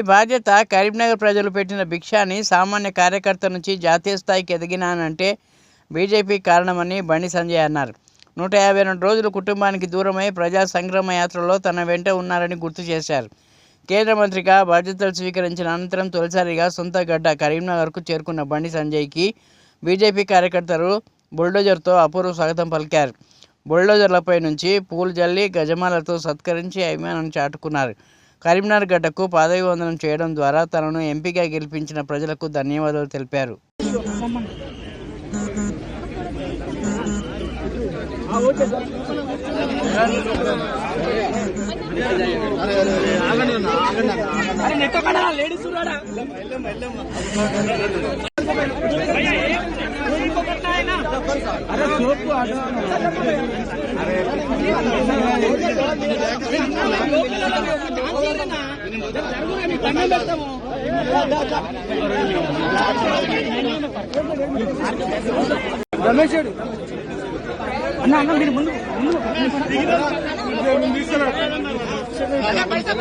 బాధ్యత కరీంనగర్ ప్రజలు పెట్టిన భిక్షాని సామాన్య కార్యకర్త నుంచి జాతీయ స్థాయికి ఎదిగినానంటే బీజేపీ కారణమని బండి సంజయ్ అన్నారు. 152 రోజులు కుటుంబానికి దూరమై ప్రజా సంగ్రామ యాత్రలో తన వెంట ఉన్నారని గుర్తు చేశారు. కేంద్ర మంత్రిగా బాధ్యతలు స్వీకరించిన అనంతరం తొలిసారిగా సొంత గడ్డ కరీంనగర్కు చేరుకున్న బండి సంజయ్కి బీజేపీ కార్యకర్తలు బుల్డోజర్తో అపూర్వ స్వాగతం పలికారు. బుల్డోజర్లపై నుంచి పూలు జల్లి గజమాలతో సత్కరించి అభిమానాన్ని చాటుకున్నారు. కరీంనగర్ గడ్డకు పాదాభివందనం చేయడం ద్వారా తనను ఎంపీగా గెలిపించిన ప్రజలకు ధన్యవాదాలు తెలిపారు. రమేష్ అన్న మీరు ముందు పైసా